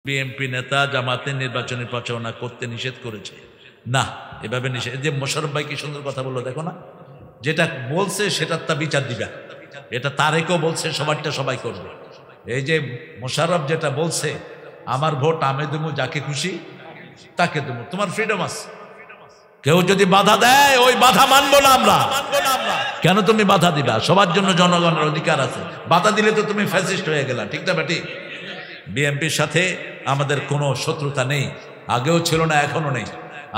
BNP নেতা জামাতের নির্বাচনী প্রচারণা করতে নিষেধ করেছে না, এভাবে নিষেধ। যে মোশাররফ ভাই কি সুন্দর কথা বললো, দেখো না, যেটা বলছে সেটার তা বিচার দিবা। এটা তারেকও বলছে, সবারটা সবাই করবে। এই যে মোশাররফ যেটা বলছে, আমার ভোট আমি দেবো যাকে খুশি তাকে দেবো, তোমার ফ্রিডম আছে। কেউ যদি বাধা দেয় ওই বাধা মানবো না আমরা। কেন তুমি বাধা দিবা? সবার জন্য জনগণের অধিকার আছে। বাধা দিলে তো তুমি ফ্যাসিস্ট হয়ে গেলা, ঠিক না বেটি? বিএনপির সাথে আমাদের কোনো শত্রুতা নেই, আগেও ছিল না, এখনো নেই।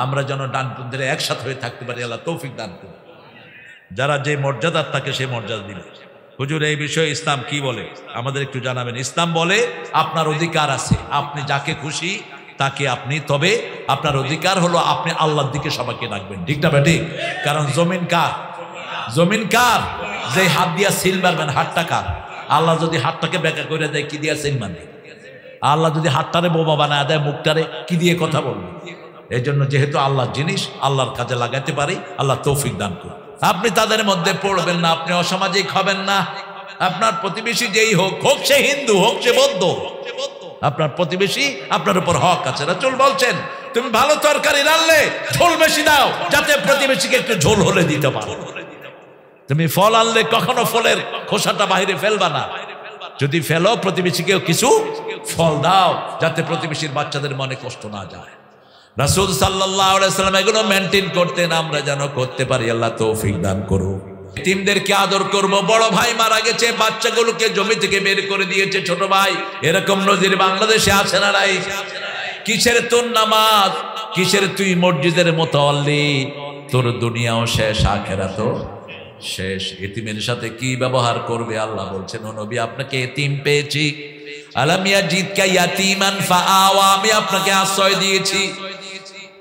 আমরা যেন ডানপন্থীরা একসাথে হয়ে থাকতে পারি, আল্লাহ তৌফিক দান করুন। যারা যে মর্যাদার থাকে সেই মর্যাদা দিবে। হুজুর, এই বিষয়ে ইসলাম কি বলে আমাদের একটু জানাবেন। ইসলাম বলে আপনার অধিকার আছে, আপনি যাকে খুশি তাকে আপনি, তবে আপনার অধিকার হলো আপনি আল্লাহর দিকে সবাইকে ডাকবেন, ঠিক না বেটি? কারণ জমিন কার? জমিন কার? যে হাত দিয়া সিল মারবেন হাতটা কার? আল্লাহ যদি হাতটাকে বেঁকা করে দেয় কি দিয়া সিল মারবে? আল্লাহ যদি হাতটারে বোমা বানায় দেয় মুখটারে কি দিয়ে কথা বলবে? এই জন্য যেহেতু আল্লাহর জিনিস আল্লাহর কাজে লাগাইতে পারি, আল্লাহ তৌফিক দান করুন। আপনি তাদের মধ্যে পড়বেন না, আপনি অসামাজিক হবেন না। আপনার প্রতিবেশী যেই হোক, হোক সে হিন্দু, হোক সে বৌদ্ধ, আপনার প্রতিবেশী আপনার উপর হক আছে। রাসূল বলছেন, তুমি ভালো তরকারি রান্নলে ঝোল বেশি দাও, যাতে প্রতিবেশীকে একটু ঝোল হলে দিতে পারো। তুমি ফল আনলে কখনো ফলের খোসাটা বাইরে ফেলবা না, যদি ফেলো প্রতিবেশীকেও কিছু ফল দাও, যাতে প্রতিবেশীর বাচ্চাদের মনে কষ্ট না যায়। রাসূল সাল্লাল্লাহু আলাইহি ওয়াসাল্লাম এগুলো মেনটেন করতেন, আমরা যেন করতে পারি, আল্লাহ তৌফিক দান করুন। এতিমদেরকে আদর করব। বড় ভাই মারা গেছে, বাচ্চাগুলোকে জমি থেকে বের করে দিয়েছে ছোট ভাই, এরকম নজির বাংলাদেশে আছে না নাই? কিসের তোর নামাজ, কিসের তুই মসজিদের মুতাওয়াল্লি? তোর দুনিয়াও শেষ, আখিরাতও শেষ। এতিমের সাথে কি ব্যবহার করবে? আল্লাহ বলছেন, ও নবী, আপনাকে এতিম পেয়েছি, আলাম ইয়াজিদকা ইয়াতীমান ফাআওয়া, আমি আপনাকে আশ্রয় দিয়েছি।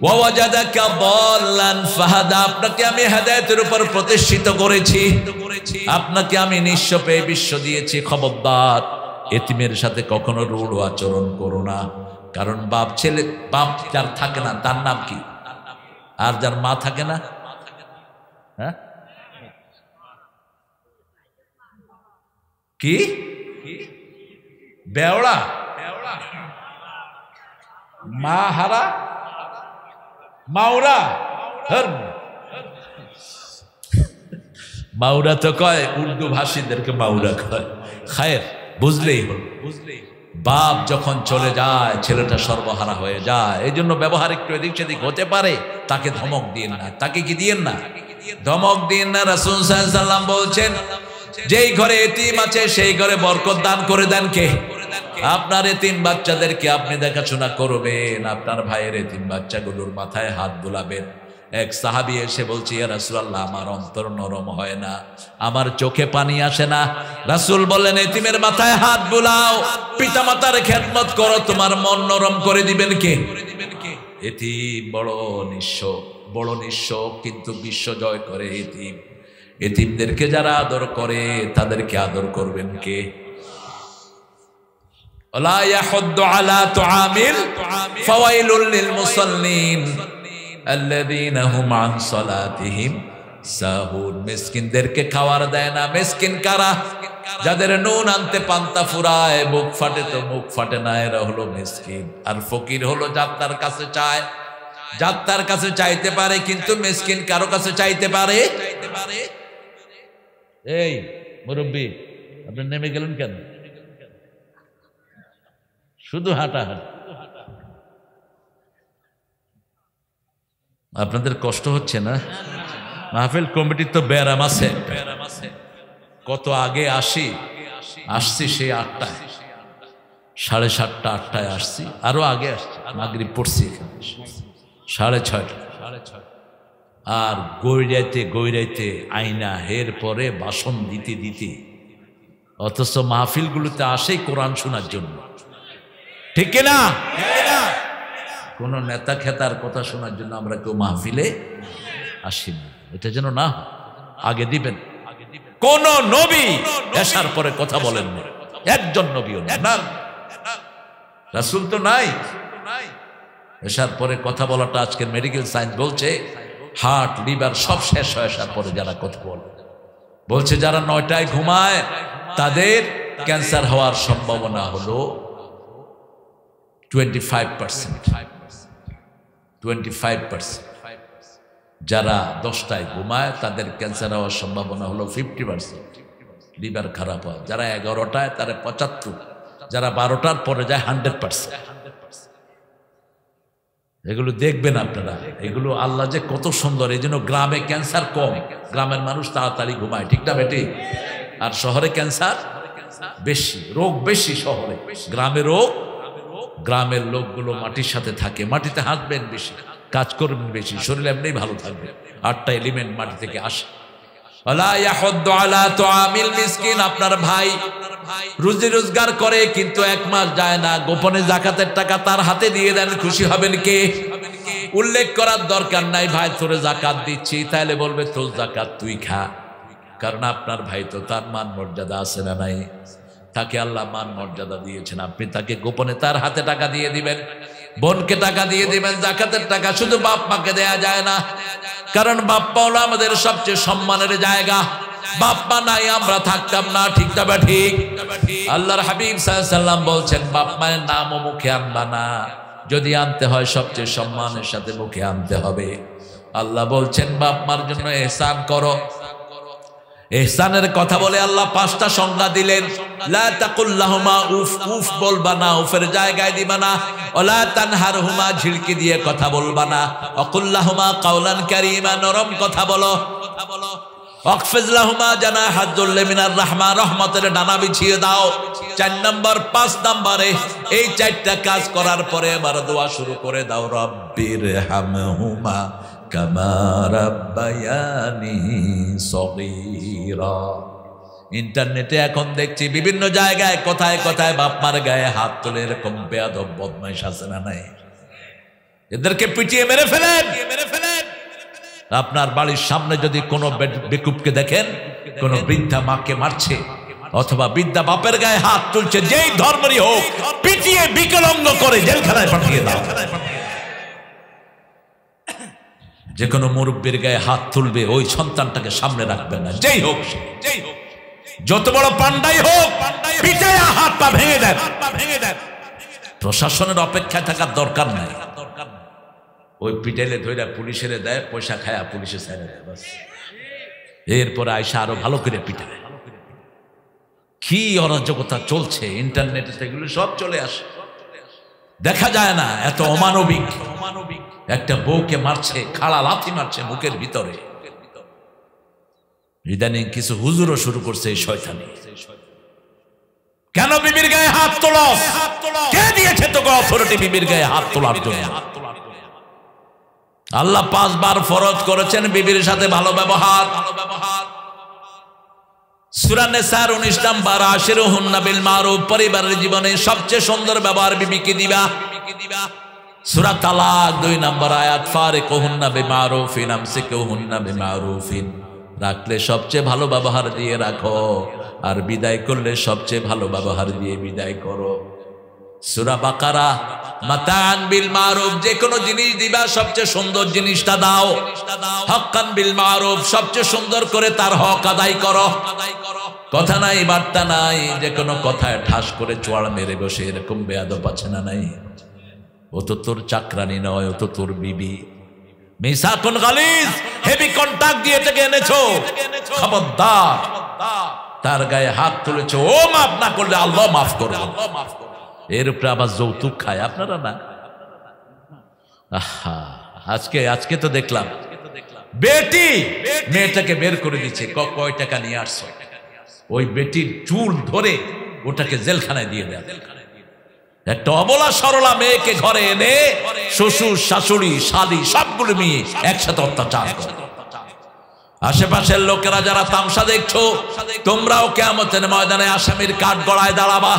ওয়া ওয়াজাদাকা দাল্লান ফাহাদা, আপনাকে আমি হেদায়েতের উপর প্রতিষ্ঠিত করেছি, আপনাকে আমি নিঃস্ব পেয়ে বিশ্ব দিয়েছি। খবরদার, এতিমের সাথে কখনো রূঢ় আচরণ করো না। কারণ বাপ ছেলে, বাপ যার থাকে না তার নাম কি? আর যার মা থাকে না, হ্যাঁ কি? বেওড়া, মা হারা, মাওরা। মাওরা তো কয় উর্দু ভাষীদেরকে মাওরা কয়। খায়ের, বুঝলেই হল। বাপ যখন চলে যায় ছেলেটা সর্বহারা হয়ে যায়। এই জন্য ব্যবহার একটু এদিক সেদিক হতে পারে, তাকে ধমক দিন না। তাকে কি দিয়েন না? ধমক দিন না। রাসূল সাল্লাল্লাহু আলাইহি ওয়াসাল্লাম বলছেন, যেই ঘরে এতিম আছে সেই ঘরে বরকত দান করে দেন কে? আপনার এতিম বাচ্চাদেরকে আপনি দেখাশোনা করবেন, আপনার ভাইয়ের এতিম বাচ্চাগুলোর মাথায় হাত বুলাবেন। এক সাহাবী এসে বলছে, ইয়া রাসূলুল্লাহ, আমার অন্তর নরম হয় না, আমার চোখে পানি আসে না। রাসূল বললেন, এতিমের মাথায় হাত বুলাও, পিতামাতার খেদমত করো, তোমার মন নরম করে দিবেন কে? এতিম বড় নিঃস্ব, কিন্তু বিশ্ব জয় করে এতিম। এতিমদেরকে যারা আদর করে তাদেরকে আদর করবেন কে? ওয়ালা ইয়াহুদ্দু আলা তুআমিল ফাওয়াইলুল লিল মুসাল্লিন আল্লাযীনা হুম আন সালাতিহিম সাহুন। মিসকিনদেরকে খাবার দেয় না। মিসকিন কারা? যাদের নুন আনতে পান্তা ফুরায়, মুখ ফাটে তো মুখ ফাটে না, এরা হলো মিসকিন। আর ফকির হলো যার কাছে চায়, যার কাছে চাইতে পারে, কিন্তু মিসকিন কারো কাছে চাইতে পারে? এই মুরব্বী, আপনি নেমে গেলেন কেন? শুধু হাঁটাহাঁটি। আপনাদের কষ্ট হচ্ছে না? মাহফিল কমিটির তো ব্যারাম আছে। কত আগে আসছি সেই 8টায়, 7:30 8টায় আসছি, আরো আগে আসছি, মাগরিব পড়ছি এখানে 6:30। আর গৈরাইতে আইনা হের পরে বাসন দিতে, অথচ মাহফিলগুলোতে আসেই কোরআন শোনার জন্য, ঠিক না? কোন নেতা খেতার কথা শোনার জন্য আমরা কেউ মাহফিলে আসি না। এটা যেন না, আগে দিবেন। কোন নবী এসার পরে কথা বলেন না, একজন নবীও না, রাসূল তো নাই। এসার পরে কথা বলাটা আজকের মেডিকেল সায়েন্স বলছে হার্ট, লিভার সব শেষ হয়ে আসার পরে যারা কথা বলছে, যারা 9টায় ঘুমায় তাদের ক্যান্সার হওয়ার সম্ভাবনা হলো 25%। যারা 10টায় ঘুমায় তাদের ক্যান্সার হওয়ার সম্ভাবনা হলো 50%, লিভার খারাপ হয়। যারা 11টায় তারা 75, যারা 12টার পরে যায় 100%। এগুলো দেখবেন আপনারা, এগুলো আল্লাহ যে কত সুন্দর। এই জন্য গ্রামে ক্যান্সার কম, গ্রামের মানুষ তাড়াতাড়ি ঘুমায়, ঠিক না বেটি? আর শহরে ক্যান্সার বেশি, রোগ বেশি শহরে। গ্রামে রোগ, গ্রামের লোকগুলো মাটির সাথে থাকে, মাটিতে হাঁটবেন বেশি, কাজ করবেন বেশি, শরীর এমনি ভালো থাকবে। 8টা এলিমেন্ট মাটি থেকে আসে। আপনার ভাই রুজি রোজগার করে কিন্তু 1 মাস যায় না, গোপনে জাকাতের টাকা তার হাতে দিয়ে দেন, খুশি হবেন কে? উল্লেখ করার দরকার নাই ভাই তোরে জাকাত দিচ্ছি, তাহলে বলবে তোর জাকাত তুই খা। কারণ আপনার ভাই তো তার মান মর্যাদা আছে না নাই? তাকে আল্লাহ মান মর্যাদা দিয়েছেন, আপনি তাকে গোপনে তার হাতে টাকা দিয়ে দিবেন, বোনকে টাকা দিয়ে দিবেন জাকাতের টাকা। শুধু বাপ মাকে দেয়া যায় না, কারণ বাপ্পা হলো আমাদের সবচেয়ে সম্মানের জায়গা। বাপ্পা নাই আমরা থাকতাম না, ঠিক না বা ঠিক? আল্লাহর হাবিব সাল্লাল্লাহু আলাইহি ওয়াসাল্লাম বলছেন বাপ মায়ের নামও মুখে আনবা না, যদি আনতে হয় সবচেয়ে সম্মানের সাথে মুখে আনতে হবে। আল্লাহ বলছেন বাপ মার জন্য ইহসান করো। ইহসানের কথা বলে আল্লাহ 5টা সংজ্ঞা দিলেন। লা তাকুল্লাহুমা উফ, উফ বলবা না, উফের জায়গায় দিবা না। ওয়ালা তানহারহুমা, ঝিড়কি দিয়ে কথা বলবা না। ওয়াকুল্লাহুমা কাওলান কারীমা, নরম কথা বলো। ওয়াকফিজ লাহুমা জানাহা যুল্লি মিনার রাহমা, রহমতের ডানা বিছিয়ে দাও। 4 নম্বর 5 নম্বরে এই 4টা কাজ করার পরে এবার দোয়া শুরু করে দাও, রব্বির হামহুমা কামা রাব্বায়ানি সগীরা। ইন্টারনেটে এখন দেখছি বিভিন্ন জায়গায় কথায় কথায় বাপ মার গায়ে হাত তুলে এরকম বেয়াদব বদমাইশ আছে না নাই? এদেরকে পিটিয়ে মেরে ফেলেন। আপনার বাড়ির সামনে যদি কোনো বেকুবকে দেখেন, কোন বৃদ্ধা মাকে মারছে অথবা বৃদ্ধা বাপের গায়ে হাত তুলছে, যেই ধর্মেরই হোক, পিটিয়ে বিকলাঙ্গ করে জেলখানায় পাঠিয়ে দাও। যে কোনো মুরব্বীর গায়ে হাত তুলবে ওই সন্তানটাকে সামনে রাখবেন না, যেই হোক, যত বড় পান্ডাই হোক, পিটায়া হাত পা ভেঙে দেন। প্রশাসনের অপেক্ষায় থাকার দরকার নাই। ওই পিটাইলে ধইরা পুলিশের দেয়, পয়সা খায়া পুলিশে ছেড়ে দেয়, বাস। এরপরে আইসা আরো ভালো করে পিটায়। কি অরাজকতা চলছে ইন্টারনেটে, সেগুলো সব চলে আসে, দেখা যায় না? এত অমানবিক। একটা বউকে মারছে, খাড়া লাথি মারছে মুখের ভিতরে। ইদানিং কিছু হুজুরও শুরু করছে এই শয়তানি। কেন বিবির গায়ে হাত তোলো? কে দিয়েছে তোকে অথরিটি বিবির গায়ে হাত তোলার জন্য? আল্লাহ 5 বার ফরজ করেছেন বিবির সাথে ভালো ব্যবহার। সূরা নিসার 19 নম্বর, আশিরুহুন্না বিল মারুফ, পরিবারের জীবনে সবচেয়ে সুন্দর ব্যবহার বিবিকে দিবা। সূরা তালাক 2 নম্বর আয়াত, ফারিকুহুন্না বিমারুফিন আমসিকুহুন্না বিমারুফিন, রাখলে সবচেয়ে ভালো ব্যবহার দিয়ে রাখো, আর বিদায় করলে সবচেয়ে ভালো ব্যবহার দিয়ে বিদায় করো। সূরা বাকারা, মাতান বিল মারুফ, যে কোনো জিনিস দিবা সবচেয়ে সুন্দর জিনিসটা দাও। হক্কান বিল মারুফ, সবচেয়ে সুন্দর করে তার হক আদায় করো। কথা নাই বার্তা নাই, যে কোনো কথায় ঠাস করে চোয়াড় মেরে বসে এরকম বেয়াদব আছে না নাই? ও তো তোর চাকরানি নয়, ও তো তোর বিবি। মিসাকুন গালিজ, হেভি কন্টাক্ট দিয়ে থেকে এনেছো, খবরদার। তার গায়ে হাত তুলেছো, ও মাফ না করলে আল্লাহ মাফ করবে। এর উপরে আবার যৌতুক খায় আপনারা না? আহা, আজকে তো দেখলাম বেটি মেয়েটাকে বের করে দিচ্ছে, কয় টাকা নিয়ে আসছো। ওই বেটির চুল ধরে ওটাকে জেলখানায় দিয়ে দেয়। একটা অবলা সরলা মেয়েকে ঘরে এনে শ্বশুর শাশুড়ি শালি সবগুলো মেয়ে একসাথে অত্যাচার করে। আশেপাশের লোকেরা যারা তামসা দেখছো, তোমরাও কিয়ামতের ময়দানে আসামির কাঠ গড়ায় দাঁড়াবা।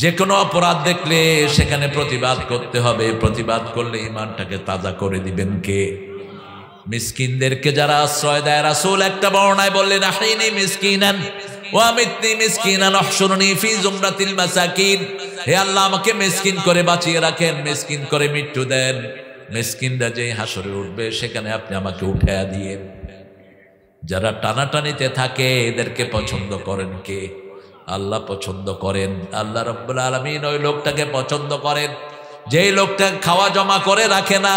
যে কোনো অপরাধ দেখলে সেখানে প্রতিবাদ করতে হবে। প্রতিবাদ করলে ইমানটাকে তাজা করে দিবেন কে? মিসকিনদেরকে যারা আশ্রয় দেয়। রাসূল একটা বর্ণনায় বললেন, আহইনি মিসকিনান ওয়া আমিতনি মিসকিনান ওয়াহশুরনি ফি জুমরাতিল মাসাকিন। হে আল্লাহ, আমাকে মিসকিন করে বাঁচিয়ে রাখেন, মিসকিন করে মৃত্যু দেন। মিসকিনরা যেই হাসরে উঠবে সেখানে আপনি আমাকে উঠায়া দিয়েন। যারা টানাটানিতে থাকে এদেরকে পছন্দ করেন কে? আল্লাহ পছন্দ করেন। আল্লাহ রাব্বুল আলামিন ওই লোকটাকে পছন্দ করেন যেই লোকটা খাওয়া জমা করে রাখে না,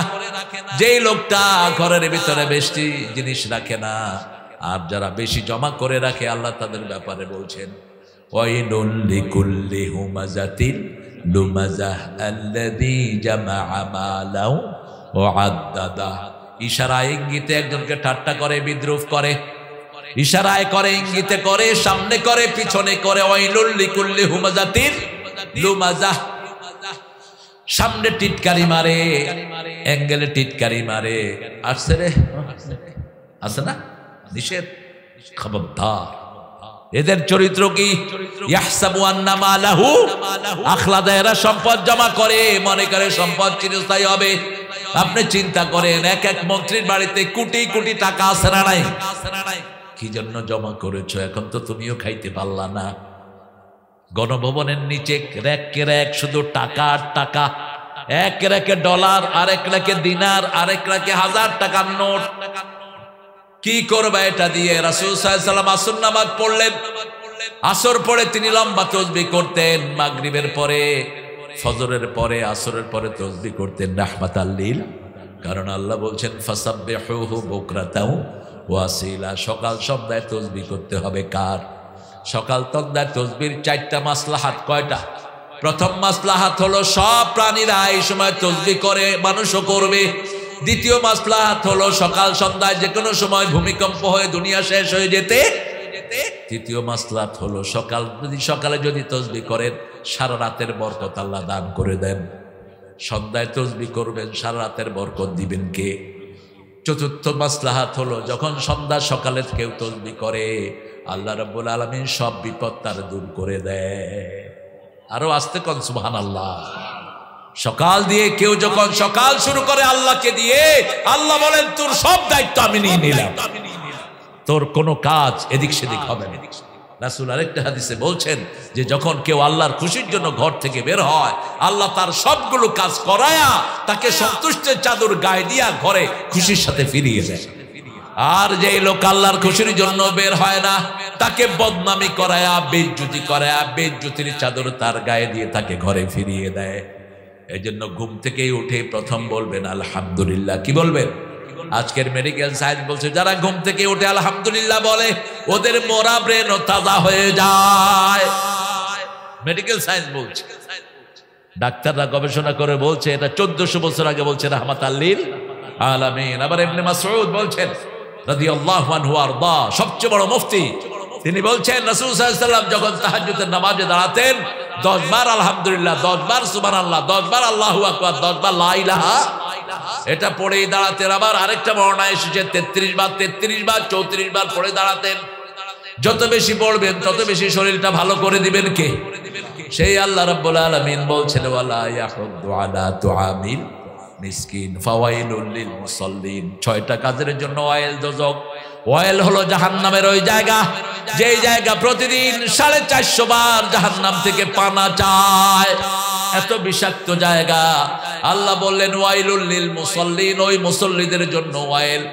যেই লোকটা ঘরের ভিতরে বেশি জিনিস রাখে না। আর যারা বেশি জমা করে রাখে আল্লাহ তাদের ব্যাপারে বলছেন ওয়াইলুল লিকুল্লি হুমাযাতিল লুমাযাহ আল্লাযী জামাআ মালাও ওয়া আদ্দাদা। ইশারায় ইঙ্গিতে একজনকে ঠাট্টা করে, বিদ্রুপ করে, ইশারায় করে, ইঙ্গিতে করে, সামনে করে, পিছনে করে। ওয়াইলুল লিকুল্লি হুমাযাতিল লুমাযাহ, সামনে টিটকারি মারে, অ্যাঙ্গেলে টিটকারি মারে। আসছে রে, আছে না? নিষেধ, খবরদার। এদের চরিত্র কি? ইয়াহসাবু আন্না মালাহু আখলাদা। এরা সম্পদ জমা করে, মনে করে সম্পদ চিরস্থায়ী হবে। আপনি চিন্তা করেন, এক এক মন্ত্রীর বাড়িতে কোটি কোটি টাকা আছে না নাই? কি জন্য জমা করেছো? এখন তো তুমিও খাইতে পারলা না। গণভবনের নিচে র্যাকে র্যাক শুধু টাকা আর টাকা। এক র্যাকে ডলার, আরেক র্যাকে দিনার, আরেক র্যাকে 1000 টাকার নোট। কি করবে এটা দিয়ে? রাসূল সাল্লাল্লাহু আলাইহি ওয়াসাল্লাম আসর নামাজ পড়লেন। আসর পরে তিনি লম্বা তাসবিহ করতেন। মাগরিবের পরে, ফজরের পরে, আসরের পরে তাসবিহ করতেন রাহমাতাল লিল। কারণ আল্লাহ বলছেন ফাসাব্বিহুহু বুকরাতাও ওয়া আসিলা। সকাল সন্ধ্যায় তাসবিহ করতে হবে। কার? সকাল সন্ধ্যায় তাসবিহর 4টা মাসলাহাত। কয়টা? প্রথম মাসলাহাত হলো সব প্রাণীরা এই সময় তাসবিহ করে, মানুষও করবে। দ্বিতীয় মাসলাহাত হলো সকাল সন্ধ্যায় যে কোনো সময় ভূমিকম্প হয়ে দুনিয়া শেষ হয়ে যেতে। তৃতীয় মাসলাহাত হলো সকালে যদি তাসবিহ করেন সারা রাতের বরকত আল্লাহ দান করে দেন। সন্ধ্যায় তাসবিহ করবেন, সারা রাতের বরকত দিবেন কে? চতুর্থ মাসলাহাত হলো যখন সন্ধ্যা সকালে কেউ তাসবিহ করে আল্লাহ রাব্বুল আলামিন সব বিপদ তার দূর করে দেয়। আরো আস্তে কোন সুবহানাল্লাহ। সকাল দিয়ে কেউ যখন সকাল শুরু করে আল্লাহকে দিয়ে, আল্লাহ বলেন তোর সব দায়িত্ব আমি নিয়ে নিলাম, তোর কোনো কাজ এদিক সেদিক হবে না। রাসূল আরেকটা হাদিসে বলছেন যে যখন কেউ আল্লাহর খুশির জন্য ঘর থেকে বের হয় আল্লাহ তার সবগুলো কাজ করায়া তাকে সন্তুষ্টের চাদর গায়ে দিয়া ঘরে খুশির সাথে ফিরিয়ে দেয়। আর যে লোক আল্লাহর খুশির জন্য বের হয় না তাকে বদনামি করায়া, বেইজ্জতি করায়া, বেইজ্জতির চাদর তার গায়ে দিয়ে তাকে ঘরে ফিরিয়ে দেয়। এই জন্য ঘুম থেকেই উঠে প্রথম বলবেন আলহামদুলিল্লাহ। কি বলবেন? আজকের মেডিকেল সায়েন্স বলছে যারা ঘুম থেকে উঠে আলহামদুলিল্লাহ বলে ওদের মরা ব্রেন তাজা হয়ে যায়। মেডিকেল সায়েন্স বলছে, ডাক্তাররা গবেষণা করে বলছে, এটা 1400 বছর আগে বলছে রাহমাতাল লিল আলামিন। আবার ইবনে মাসউদ বলছেন রাদিয়াল্লাহু আনহু আরদা, সবচেয়ে বড় মুফতি, তিনি বলছেন রাসূল সাল্লাল্লাহু আলাইহি ওয়াসাল্লাম যখন তাহাজ্জুদের নামাজে দাঁড়াতেন 10 বার আলহামদুলিল্লাহ, 10 বার সুবহানাল্লাহ, 10 বার আল্লাহু আকবার, 10 বার লা ইলাহা, এটা পড়েই দাঁড়াতেন। আবার আরেকটা বর্ণনা এসেছে 33 বার, 34 বার পড়ে দাঁড়াতেন। যত বেশি পড়বেন তত বেশি শরীরটা ভালো করে দিবেন কে? সেই আল্লাহ রাব্বুল আলামিন বলছেন ওয়ালা ইয়াহুদ্দু আলা তুআমিল মিসকিন ফাওয়াইলুল লিল মুসাল্লিন। 6টা কাজের জন্য ওয়াইল দোজক। ওয়াইল হলো জাহান্নামের ওই জায়গা, যেই জায়গা প্রতিদিন 450 বার জাহান্নাম থেকে পানা চায়। এত বিষাক্ত জায়গা। আল্লাহ বললেন ওয়াইলুল লিল মুসাল্লিন, ওই মুসল্লিদের জন্য ওয়াইল।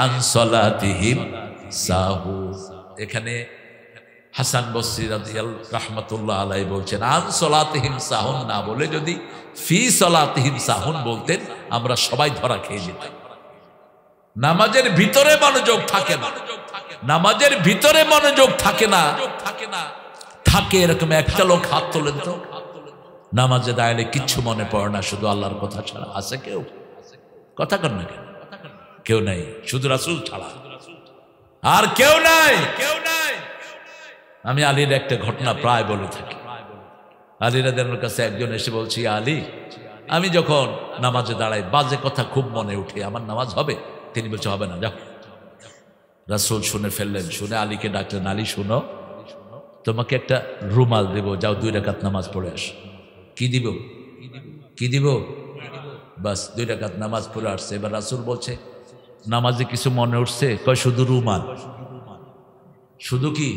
আন সালাতিহিম সাহু। এখানে হাসান বসরি রাহমাতুল্লাহ আলাইহি বলছেন আন সালাতিহিম সাহুন না বলে যদি ফি সালাতিহিম সাহুন বলতেন আমরা সবাই ধরা খেয়ে যেতাম। নামাজের ভিতরে মনোযোগ থাকে না, নামাজের ভিতরে মনোযোগ থাকে না। থাকে এরকম একটা লোক হাত তোলেন তো, নামাজে দাঁড়ালে কিচ্ছু মনে পড়ে না, শুধু আল্লাহর কথা ছাড়া। আছে কেউ? কথা কর না কেন? কেউ নাই, শুধু রাসূল ছাড়া আর কেউ নাই। আমি আলীর একটা ঘটনা প্রায় বলে থাকি। আলী রাদিয়াল্লাহু কাছে একজন এসে বলছি, আলী আমি যখন নামাজে দাঁড়াই বাজে কথা খুব মনে উঠে, আমার নামাজ হবে? তিনি বলছে হবে না, যাও। রাসূল শুনে ফেললেন, শুনে আলীকে ডাকলেন, আলী শুনো, তোমাকে একটা রুমাল দেব, যাও 2 রাকাত নামাজ পড়ে আস। কি দিব? কি দিব? বাস 2 রাকাত নামাজ পড়ে আসছে। এবার রাসূল বলছে নামাজে কিছু মনে উঠছে? কয় শুধু রুমাল। শুধু কি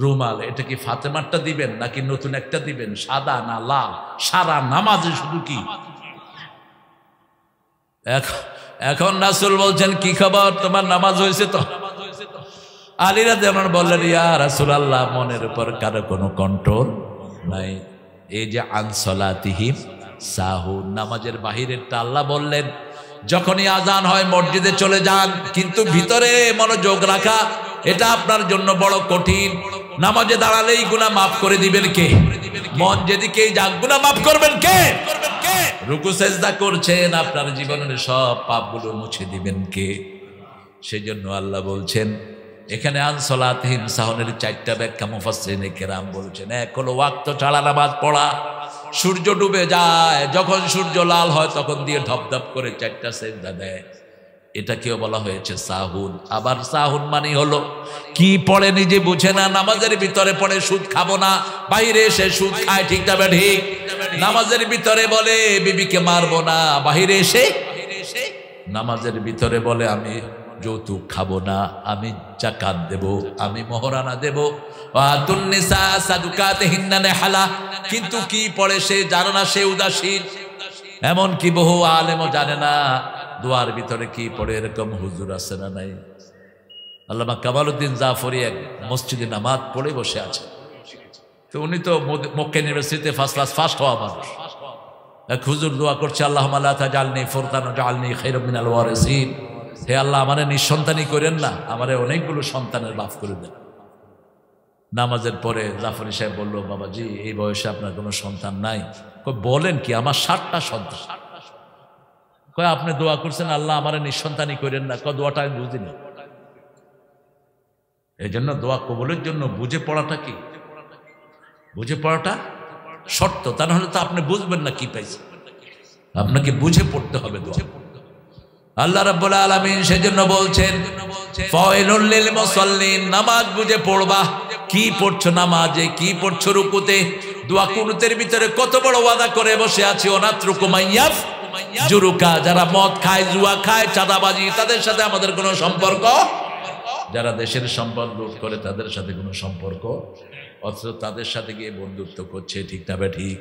রুমাল? এটা কি ফাতেমারটা দিবেন নাকি নতুন একটা দিবেন, সাদা না লাল? সারা নামাজে শুধু কি? এখন রাসূল বলছেন কি খবর, তোমার নামাজ হয়েছে তো? আলী রাদিয়াল্লাহু আনহু বললেন, ইয়া রাসূলুল্লাহ, মনের উপর কারো কোনো কন্ট্রোল নাই। এই যে আনসলাতিহিম সাহুন, নামাজের বাহিরেরটা আল্লাহ বললেন যখনই আজান হয় মসজিদে চলে যান, কিন্তু ভিতরে মনোযোগ রাখা এটা আপনার জন্য বড় কঠিন। নামাজে দাঁড়ালেই গুনাহ মাফ করে দিবেন কে? মন যেদিকেই যাক গুনাহ মাফ করবেন কে? রুকু সেজদা করছেন, আপনার জীবনের সব পাপগুলো মুছে দিবেন কে? সেজন্য আল্লাহ বলছেন এখানে আনসলাতিহিম সাহুনের 4টা ব্যাখ্যা মুফাসসিরিনে কেরাম বলছেন। এক হলো ওয়াক্ত ছাড়া নামাজ পড়া, সূর্য ডুবে যায়, যখন সূর্য লাল হয় তখন দিয়ে ধপধপ করে 4টা সেজদা দেয়, এটাকেও বলা হয়েছে সাহুন। আবার সাহুন মানে হলো কি পড়ে নিজে বুঝে না, নামাজের ভিতরে পড়ে সুদ খাবো না, বাইরে এসে সুদ খায়, ঠিক না ঠিক? নামাজের ভিতরে বলে বিবিকে মারবো না, বাইরে এসে নামাজের ভিতরে বলে আমি যৌতুক খাবো না, আমি যাকাত দেব, আমি মোহরানা দেব, কিন্তু কি পড়ে সে জানে না, সে উদাসীন। এমন কি বহু আলেমও জানে না দোয়ার ভিতরে কি পড়ে, এরকম হুজুর আছে না নাই? আল্লামা কামালউদ্দিন জাফরি এক মসজিদে নামাজ পড়ে বসে আছে, তো উনি তো মক্কা ইউনিভার্সিটিতে ফার্স্ট হওয়া মানুষ। এক হুজুর দোয়া করছে, আল্লাহুম্মা লা তাজআলনি ফুরতান ওয়াজআলনি খায়রাম মিনাল ওয়ারিসিন, হে আল্লাহ আমারে নিঃসন্তানই করেন না, আমারে অনেকগুলো সন্তানের বাপ করে দেন। নামাজের পরে জাফরি সাহেব বলল, বাবাজি এই বয়সে আপনার কোনো সন্তান নাই? বলেন কি, আমার 7টা সন্তান। কয় আপনি দোয়া করছেন আল্লাহ আমারে নিঃসন্তানই করেন না? দোয়াটা আমি বুঝিনি। এই জন্য দোয়া কবুলের জন্য বুঝে পড়াটা কি, বুঝে পড়াটা শর্ত, তা নাহলে তো আপনি বুঝবেন না কি পাইছে, আপনাকে বুঝে পড়তে হবে দোয়া। আল্লাহ রাব্বুল আলামিন সেজন্য বলছেন ফাওয়াইলুল লিল মুসাল্লিন, নামাজ বুঝে পড়বা। কি পড়ছো নামাজে, কি পড়ছো রুকুতে, দোয়া কুনুতের ভিতরে কত বড় ওয়াদা করে বসে আছি, অনাত্রুকুম মাইয়াফ জুরুকা, যারা মদ খায়, জুয়া খায়, চাঁদাবাজি, তাদের সাথে আমাদের কোনো সম্পর্ক, যারা দেশের সম্পদ লুট করে তাদের সাথে কোনো সম্পর্ক, অথচ তাদের সাথে গিয়ে বন্ধুত্ব করছে, ঠিক না ঠিক?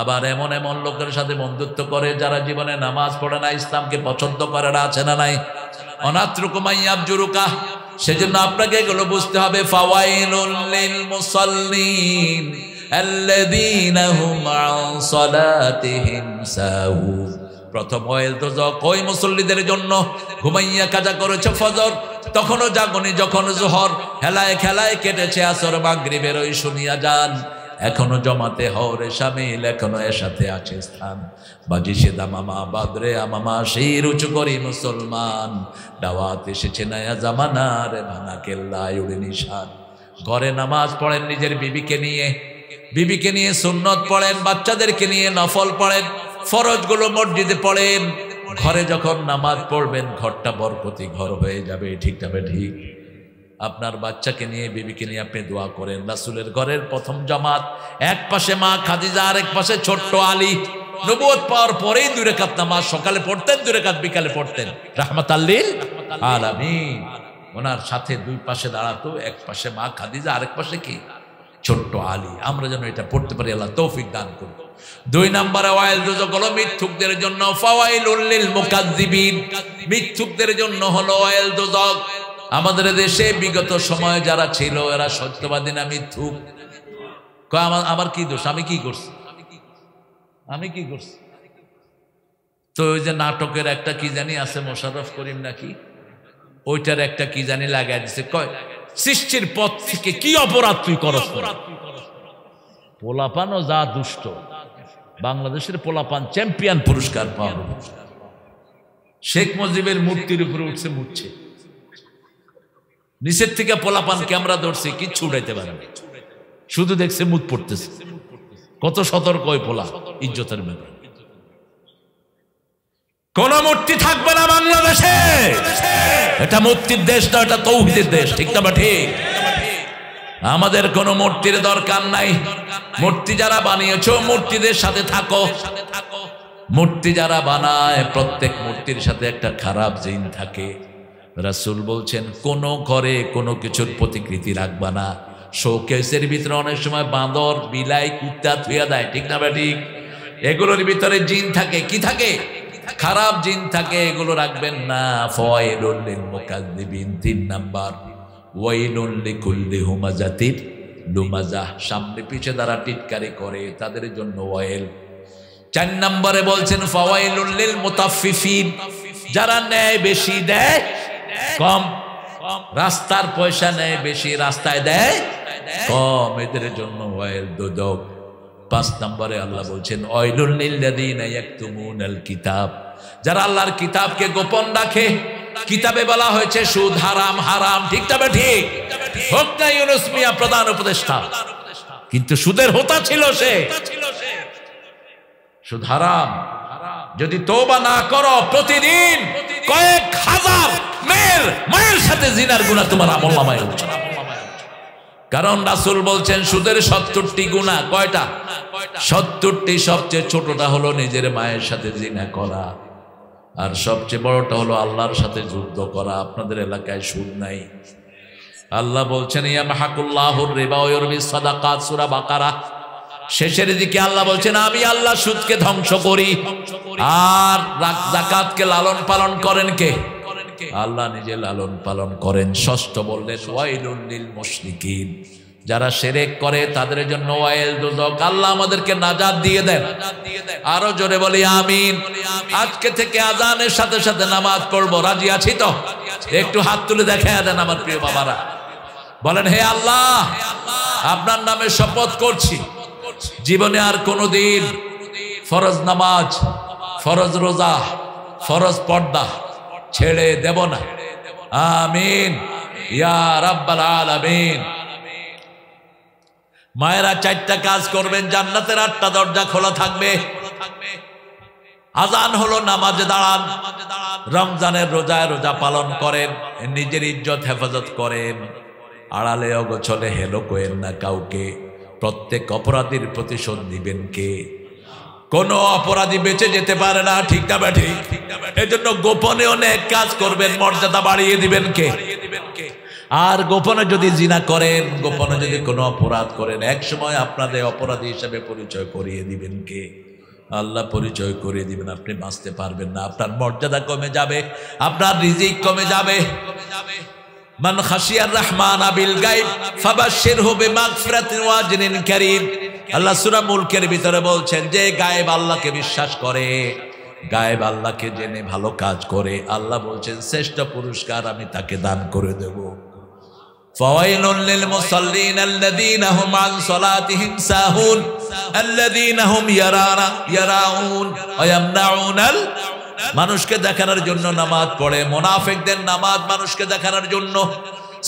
আবার এমন এমন লোকের সাথে বন্ধুত্ব করে যারা জীবনে নামাজ পড়ে না, ইসলামকে পছন্দ করে না, আছে না নাই? অনাত্রুকুম মাইয়াফ জুরুকা। সেজন্য আপনাকে এগুলো বুঝতে হবে। ফাওয়াইলুল লিল মুসাল্লিন আল্লাযীনা হুম আন সালাতিহিম সাহুন। প্রথম ওয়াইল দোজক ওই মুসল্লিদের জন্য, ঘুমাইয়া কাজা করেছে ফজর, তখনও জাগনি, যখন জোহর হেলায় খেলায় কেটেছে আসর, মাগরিবের ওই শুনিয়া যান, এখনো জমাতে হরে শামিল, এখনো এর সাথে আছে স্থান। বাজি সে দামামা বাদরে আমামা, সেই উঁচু করি মুসলমান, দাওয়াত এসেছে নয়া জামানার, ভাঙা কেল্লায় উড়ে নিশান। ঘরে নামাজ পড়েন নিজের বিবিকে নিয়ে সুন্নত পড়েন, বাচ্চাদেরকে নিয়ে নফল পড়েন, ফরজগুলো মসজিদে পড়েন। ঘরে যখন নামাজ পড়বেন ঘরটা বরকতি ঘর হয়ে যাবে, ঠিক না ঠিক? আপনার বাচ্চাকে নিয়ে, বিবিকে নিয়ে আপনি দোয়া করেন। রাসূলের ঘরের প্রথম জামাত, এক পাশে মা খাদিজা, আর এক পাশে ছোট্ট আলী। নবুয়ত পাওয়ার পরেই 2 রাকাত নামাজ সকালে পড়তেন, 2 রাকাত বিকালে পড়তেন, রাহমাতাল লিল আলামিন। ওনার সাথে 2 পাশে দাঁড়াতো, এক পাশে মা খাদিজা, আরেক পাশে কি? ছোট্ট আলী। আমরা যেন এটা পড়তে পারি, আল্লাহ তৌফিক দান করুন। 2 নম্বরে ওয়াইল দোজক হলো মিথ্যুকদের জন্য, ফাওয়াইলুল লিল মুকাজ্জিবিন, মিথ্যুকদের জন্য হলো ওয়াইল দোজক। আমাদের দেশে বিগত সময়ে যারা ছিল এরা সত্যবাদী না মিথ্যুক? আমার কি দোষ, আমি কি করছি? তো ওই যে নাটকের একটা কি জানি আছে, মোশাররফ করিম নাকি, ওইটার একটা কি জানি লাগাই দিছে, কয় সৃষ্টির পথ থেকে কি অপরাধ তুই করস? পোলাপানও যা দুষ্ট, বাংলাদেশের পোলাপান চ্যাম্পিয়ন পুরস্কার পাওয়া। শেখ মুজিবের মূর্তির উপরে উঠছে, মুছছে, নিচের থেকে পোলাপান ক্যামেরা ধরছে, কিচ্ছু উঠাইতে পারে না, শুধু দেখছে মুত পড়তেছে। কত সতর্ক ওই পোলা, ইজ্জতের ব্যাপার। কোন মূর্তি থাকবে না বাংলাদেশে, এটা মূর্তির দেশ না, এটা তৌহিদের দেশ, ঠিক না ঠিক? আমাদের কোনো মূর্তির দরকার নাই। মূর্তি যারা বানিয়েছো মূর্তিদের সাথে থাকো। মূর্তি যারা বানায় প্রত্যেক মূর্তির সাথে একটা খারাপ জিন থাকে। রাসূল বলছেন কোন ঘরে কোনো কিছুর প্রতিকৃতি রাখবা না। শোকেসের ভিতরে অনেক সময় বাঁদর, বিলাই, কুত্তা থুইয়া দেয়, ঠিক না ঠিক? এগুলোর ভিতরে জিন থাকে, কি থাকে? খারাপ জিন থাকে, এগুলো রাখবেন না। ফাওয়াইলুল লিল মুকাজ্জিবিন। 3 নাম্বার ওয়াইলুন লিকুল্লি হুমাজাতির লুমাজাহ, সামনে পিছে যারা টিটকারি করে তাদের জন্য ওয়াইল। 4 নম্বরে বলছেন ফাওয়াইলুল লিল মুতাফফিফিন, যারা নেয় বেশি দেয় কম, রাস্তার পয়সা নেয় বেশি রাস্তায় দেয় কম, এদের জন্য ওয়াইল দুদক। 5 নম্বরে আল্লাহ বলছেন ওয়াইলুল লিল্লাযিনা ইয়াকতুমুনাল কিতাব, যারা আল্লাহর কিতাবকে গোপন রাখে। কিতাবে বলা হয়েছে সুদ হারাম, হারাম, ঠিক তবে ঠিক হোক না ইউনূস মিয়া প্রধান উপদেষ্টা, কিন্তু সুদের হোতা ছিল সে। সুদ হারাম, যদি তওবা না করো প্রতিদিন কয়েক হাজার মেয়ের সাথে জিনার গুনাহ তোমার আমলনামায় উঠছে। কারণ রাসূল বলছেন সুদের 70টি গুনাহ, কয়টা? 70টি। সবচেয়ে ছোটটা হলো নিজের মায়ের সাথে জিনা করা, আর সবচেয়ে বড়টা হলো আল্লাহর সাথে যুদ্ধ করা। আপনাদের এলাকায় সুদ নাই। আল্লাহ বলছেন ইয়ামহাকুল্লাহুর রিবা ওয়া ইউরবিস সাদাকাত, সূরা বাকারা শেষের দিকে আল্লাহ বলছেন আমি আল্লাহ সুদকে ধ্বংস করি, আর যাকাতকে লালন পালন করেন কে? আল্লাহ নিজে লালন পালন করেন। ষষ্ঠ বললেন ওয়াইলুল লিল মুশরিকিন, যারা শিরক করে তাদের জন্য ওয়াইল দুজক। আল্লাহ আমাদেরকে নাজাত দিয়ে দেন। আরো জোরে বলি আমিন। আজকে থেকে আজানের সাথে সাথে নামাজ পড়বো, রাজি আছি তো? একটু হাত তুলে দেখায় দেন আমার প্রিয় বাবারা। বলেন হে আল্লাহ, আপনার নামে শপথ করছি জীবনে আর কোনোদিন ফরজ নামাজ, ফরজ রোজা, ফরজ পর্দা ছেড়ে দেব না। আমিন ইয়া রাব্বাল আলামিন। মায়েরা 4টা কাজ করবেন, জান্নাতের 8টা দরজা খোলা থাকবে। আজান হলো, নামাজে দাঁড়ান, রমজানের রোজায় রোজা পালন করেন, নিজের ইজ্জত হেফাজত করেন, আড়ালে অগোছলে হেলো করেন না কাউকে। প্রত্যেক অপরাধীর প্রতিশোধ নিবেন কে? কোন অপরাধী বেঁচে যেতে পারে না, ঠিক না ব্যাঠি? এজন্য গোপনে অনেক কাজ করবেন, মর্যাদা বাড়িয়ে দিবেন কে? আর গোপনে যদি জিনা করেন, গোপনে যদি কোনো অপরাধ করেন, এক সময় আপনাদের অপরাধী হিসেবে পরিচয় করিয়ে দিবেন কে? আল্লাহ পরিচয় করিয়ে দিবেন। আপনি বাঁচতে পারবেন না, আপনার মর্যাদা কমে যাবে, আপনার রিজিক কমে যাবে। মান খাশিয়ার রহমান বিল গায়ব ফাবাশশিরহু বিমাগফিরাতিন ওয়া আজরিন কারীম। আল্লাহ সূরা মুলকের ভিতরে বলছেন যে গায়েব আল্লাহকে বিশ্বাস করে, গায়েব আল্লাহকে জেনে ভালো কাজ করে, আল্লাহ বলছেন শ্রেষ্ঠ পুরস্কার আমি তাকে দান করে দেব। ফাওয়াইলুল লিল মুসাল্লিন আল্লাযীনা হুম আন সালাতিহিম সাহুন আল্লাযীনা হুম ইয়ারাউন ওয়া ইয়ামনাউনাল। মানুষকে দেখানোর জন্য নামাজ পড়ে, মুনাফিকদের নামাজ মানুষকে দেখানোর জন্য।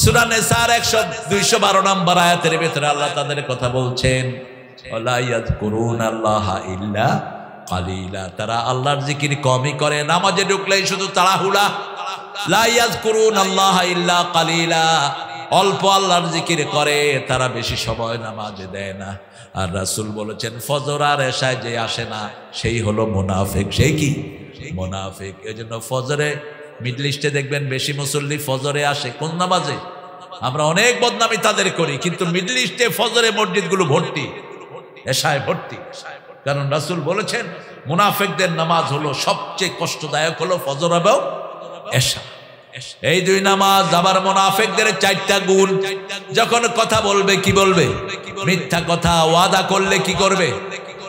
সূরা নিসার 212 নম্বর আয়াতের ভিতরে আল্লাহ তাদের কথা বলছেন ওয়ালা ইয়াযকুরুনাল্লাহা ইল্লা কালিলা, তারা আল্লাহর জিকির কমই করে, নামাজে ঢুকলেই শুধু তাড়াহুড়া। লা ইয়াযকুরুনাল্লাহা ইল্লা কালিলা, অল্প আল্লাহর জিকির করে, তারা বেশি সময় নামাজে দেয় না। আর রাসূল বলেছেন ফজর আর এশায় যে আসে না সেই হলো মুনাফিক। সেই কি? মুনাফিক। এজন্য ফজরে মিডল ইস্টে দেখবেন বেশি মুসল্লি ফজরে আসে। কোন নামাজে? আমরা অনেক বদনামি তাদের করি, কিন্তু মিডল ইস্টে ফজরে মসজিদগুলো ভর্তি, এশায় ভর্তি। কারণ রাসূল বলেছেন মুনাফিকদের নামাজ হলো সবচেয়ে কষ্টদায়ক, হলো ফজর এবং এশা। এই 2 নামাজ। আবার মুনাফিকদের 4টা গুণ। যখন কথা বলবে কি বলবে? মিথ্যা কথা। ওয়াদা করলে কি করবে?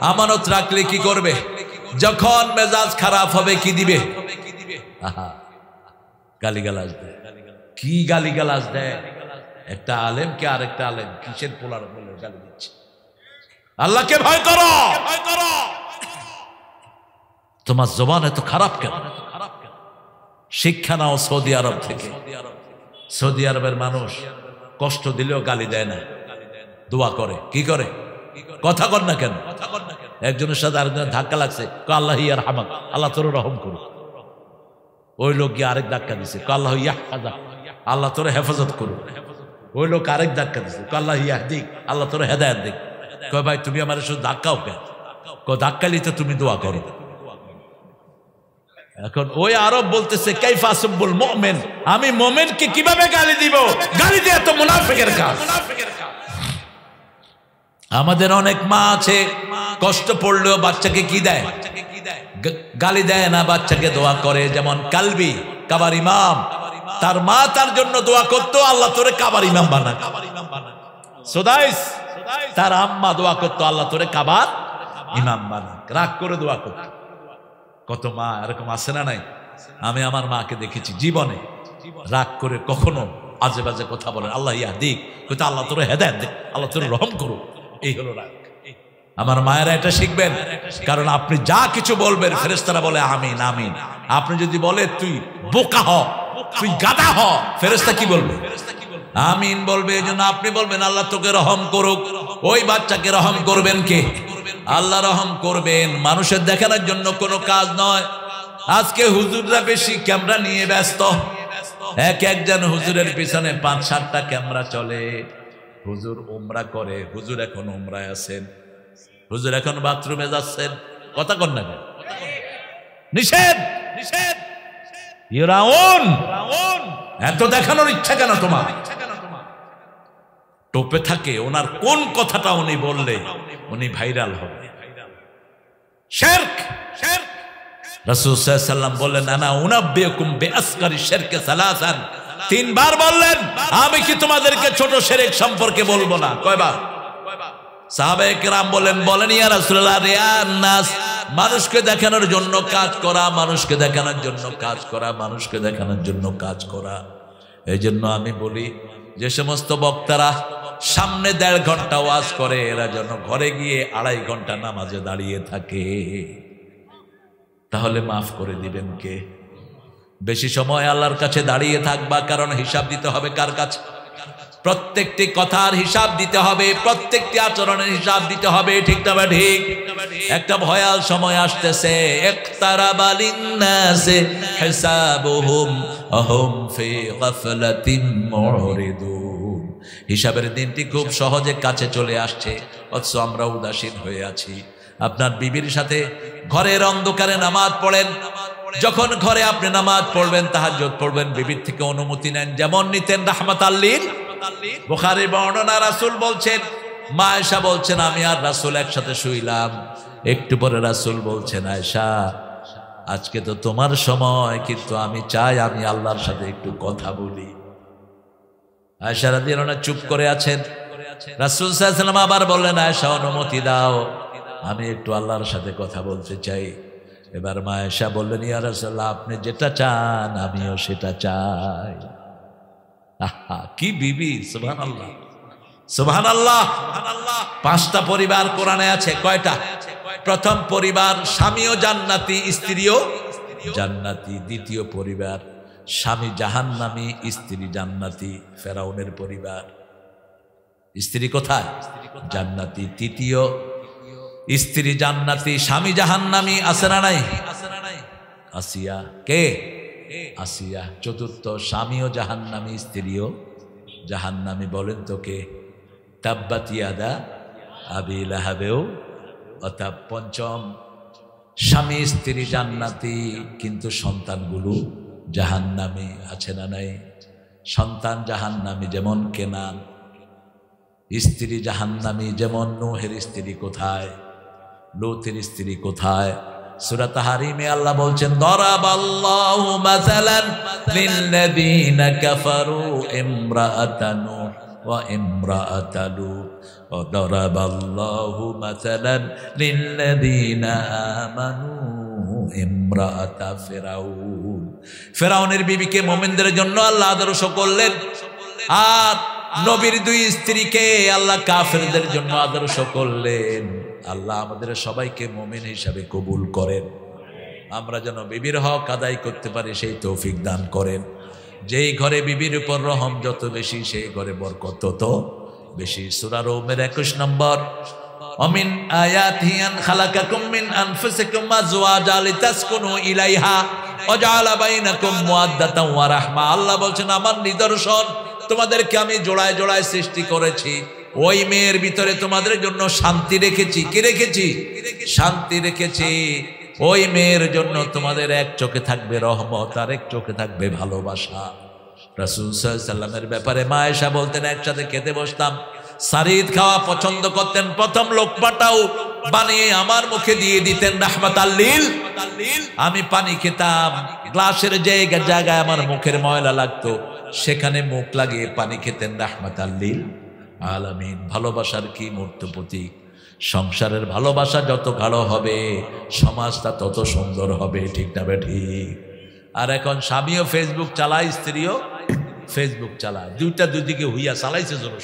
আমানত রাখলে কি করবে? যখন মেজাজ খারাপ হবে কি দিবে? গালিগালাজ দেয়। কি গালিগালাজ দেয়! একটা আলেমকে আরেকটা আলেম কিসের পোলার বলে গালি দিচ্ছে। আল্লাহকে ভয় করো, তোমার জবান এত খারাপ কেন? শিক্ষা নাও সৌদি আরব থেকে। সৌদি আরবের মানুষ কষ্ট দিলেও গালি দেয় না, দোয়া করে। কি করে? কথা কর না কেন? একজনের সাথে আরেকজনের ধাক্কা লাগছে, আল্লাহ ইয়ার হামাক, আল্লাহ তোর রহম করুক। ওই লোক গিয়ে আরেক ধাক্কা দিছে, আল্লাহ ইয়াহফাজাক, আল্লাহ তোর হেফাজত করুক। ওই লোক আরেক ধাক্কা দিছে, আল্লাহ ইয়াহদিক, আল্লাহ তোর হেদায়েত দিক। কয় ভাই তুমি আমার শুধু ধাক্কাও কেন? ধাক্কা নিতে তুমি দোয়া করো। এখন ওই আরব বলতেছে কাইফা আসুবুল মুমিন, আমি মুমিনকে কিভাবে গালি দিব? গালি দেয়া তো মুনাফিকের কাজ। আমাদের অনেক মা আছে কষ্ট পড়লেও বাচ্চাকে কি দেয়? গালি দেয় না, বাচ্চাকে দোয়া করে। যেমন কালবি কাবার ইমাম তার মা তার জন্য দোয়া করতো, আল্লাহ তোরে কাবার ইমাম বানা। সুদাইস তার আম্মা দোয়া করতো, আল্লাহ তোরে কাবার ইমাম বানা। রাগ করে দোয়া করতো। কত মা এরকম আছে না নাই? আমি আমার মাকে দেখেছি জীবনে রাগ করে কখনো আজে বাজে কথা বলেন, আল্লাহ ইয়াহদিক, কইতো আল্লাহ তোরে হেদায়েত দে, আল্লাহ তোরে রহম করুক। এই হলো রাগ। আমার মায়েরা এটা শিখবেন, কারণ আপনি যা কিছু বলবেন ফেরেশতারা বলে আমিন আমিন। আপনি যদি বলে তুই বোকা হ, তুই গাধা হ, ফেরেশতা কি বলবে? আমিন বলবে। এজন্য আপনি বলবেন আল্লাহ তোকে রহম করুক। ওই বাচ্চাকে রহম করবেন কে? আল্লাহ রহম করবেন। মানুষের দেখানোর জন্য কোনো কাজ নয়। আজকে হুজুররা বেশি ক্যামেরা নিয়ে ব্যস্ত। একজন হুজুরের পিছনে ৫-৭টা ক্যামেরা চলে। হুজুর উমরা করে, হুজুর এখন উমরায় আছেন, হুজুর এখন বাথরুমে যাচ্ছেন, কথা কন না কেন? নিষেধ নিষেধ। ইরাউন এত দেখানোর ইচ্ছা কেন তোমার? টোপে থাকে ওনার কোন কথাটা উনি বললে উনি ভাইরাল হবে। শিরক শিরক। রাসূল সাল্লাল্লাহু আলাইহি ওয়াসাল্লাম বললেন আনা উনাব্বিউকুম বিআসগারি শিরকে সালাসান। 3 বার বললেন আমি কি তোমাদেরকে ছোট শিরক সম্পর্কে বলবো না? কয়বার? সাহাবায়ে কেরাম বলেন ইয়া রাসূলুল্লাহ রিয়ান নাস, মানুষকে দেখানোর জন্য কাজ করা, মানুষকে দেখানোর জন্য কাজ করা, মানুষকে দেখানোর জন্য কাজ করা। এই জন্য আমি বলি যে সমস্ত বক্তারা সামনে 1.5 ঘন্টা ওয়াজ করে, এরা যেন ঘরে গিয়ে 2.5 ঘন্টা নামাজে দাঁড়িয়ে থাকে। তাহলে মাফ করে দিবেন কে? বেশি সময় আল্লাহর কাছে দাঁড়িয়ে থাকবা, কারণ হিসাব দিতে হবে কার কাছে? প্রত্যেকটি কথার হিসাব দিতে হবে, প্রত্যেকটি আচরণের হিসাব দিতে হবে। ঠিক না ঠিক? একটা ভয়াল সময় আসতেছে। ইকতারাবা লিন্নাসি হিসাবুহুম আহুম ফি গাফলাতিন মুরিদুন। হিসাবের দিনটি খুব সহজে কাছে চলে আসছে, অথচ আমরা উদাসীন হয়ে আছি। আপনার বিবির সাথে ঘরের অন্ধকারে নামাজ পড়েন। যখন ঘরে আপনি নামাজ পড়বেন, তাহাজ্জুদ পড়বেন, বিবির থেকে অনুমতি নেন, যেমন নিতেন রাহমাতাল লিল। বুখারীর বর্ণনা, রাসূল বলছেন, মা আয়েশা বলছেন আমি আর রাসূল একসাথে শুইলাম। একটু পরে রাসূল বলছেন আয়েশা আজকে তো তোমার সময়, কিন্তু আমি চাই আমি আল্লাহর সাথে একটু কথা বলি। আয়েশা রাদিয়াল্লাহু আনহা চুপ করে আছেন। রাসূল সাল্লাল্লাহু আলাইহি ওয়াসাল্লাম আবার বললেন আয়েশা অনুমতি দাও, আমি একটু আল্লাহর সাথে কথা বলতে চাই। এবার মা আয়েশা বললেন ইয়া রাসূলুল্লাহ আপনি যেটা চান আমিও সেটা চাই। আহা কি বিবি! সুবহানাল্লাহ সুবহানাল্লাহ। 5টা পরিবার কোরআনে আছে। কয়টা? প্রথম পরিবার স্বামীও জান্নাতি, স্ত্রীও জান্নাতি। দ্বিতীয় পরিবার স্বামী জাহান্নামী, স্ত্রী জান্নাতি। ফেরাউনের পরিবার, স্ত্রী কোথায়? জান্নাতি। তৃতীয় স্ত্রী জান্নাতি, স্বামী জাহান্নামী। আছে না নাই? আসিয়া। কে? আসিয়া। চতুর্থ স্বামীও জাহান্নামী, স্ত্রীও জাহান্নামী। বলেন তো কে? তাব্বাত ইয়াদা আবি লাহাবেও। অর্থাৎ পঞ্চম স্বামী স্ত্রী জান্নাতি, কিন্তু সন্তানগুলো জাহান্নামী। আছে না নাই? সন্তান জাহান্নামী যেমন কেনান, স্ত্রী জাহান্নামী যেমন নূহের স্ত্রী কোথায়, লূতের স্ত্রী কোথায়? সূরা তাহরিমে আল্লাহ বলছেন দরাবাল্লাহু মাসালান লিল্লাযীনা কাফারু ইমরাআতা নূহ ওয়া ইমরাআতা লূত ওয়া দরাবাল্লাহু মাসালান লিল্লাযীনা আমানু ইমরাআতা ফিরাউন। ফিরাউনের বিবিকে মুমিনদের জন্য আল্লাহ আদর্শ করলেন, আর নবীর 2 স্ত্রীকে আল্লাহ কাফেরদের জন্য আদর্শ করলেন। আল্লাহ আমাদের সবাইকে মুমিন হিসাবে কবুল করেন। আমরা যেন বিবির হক আদায় করতে পারি সেই তৌফিক দান করেন। যেই ঘরে বিবির উপর রহম যত বেশি, সেই ঘরে বরকত তত বেশি। সূরা রুমের 21 নম্বর, অমিন আয়াতিহি আন খালাকাকুম মিন আনফুসিকুম আজওয়াজা লিতাসকুনু ইলাইহা ওয়া জাআলা বাইনাকুম মুওয়াদ্দাতান ওয়া রাহমা। আল্লাহ বলছেন আমার নিদর্শন, তোমাদেরকে আমি জোড়ায় জোড়ায় সৃষ্টি করেছি। ওই মেয়ের ভিতরে তোমাদের জন্য শান্তি রেখেছি। কি রেখেছি? শান্তি রেখেছি। ওই মেয়ের জন্য তোমাদের এক চোখে থাকবে রহমত, আর এক চোখে থাকবে ভালোবাসা। রাসূল সাল্লাল্লাহু আলাইহি ওয়াসাল্লামের ব্যাপারে মা আয়েশা বলতেন একসাথে খেতে বসতাম, সারিদ খাওয়া পছন্দ করতেন। প্রথম লোকমাটাও বানিয়ে আমার মুখে দিয়ে দিতেন রাহমাতাল লিল। আমি পানি খেতাম, গ্লাসের জায়গায় আমার মুখের ময়লা লাগতো, সেখানে মুখ লাগিয়ে পানি খেতেন রাহমাতাল লিল আলামিন। ভালোবাসার কি মূর্ত প্রতীক। সংসারের ভালোবাসা যত গাঢ় হবে সমাজটা তত সুন্দর হবে, ঠিক না ঠিক? আর এখন স্বামীও ফেসবুক চালায়, স্ত্রীও ফেসবুক চালায়, দুইটা দুদিকে হইয়া চালাইছে জোর।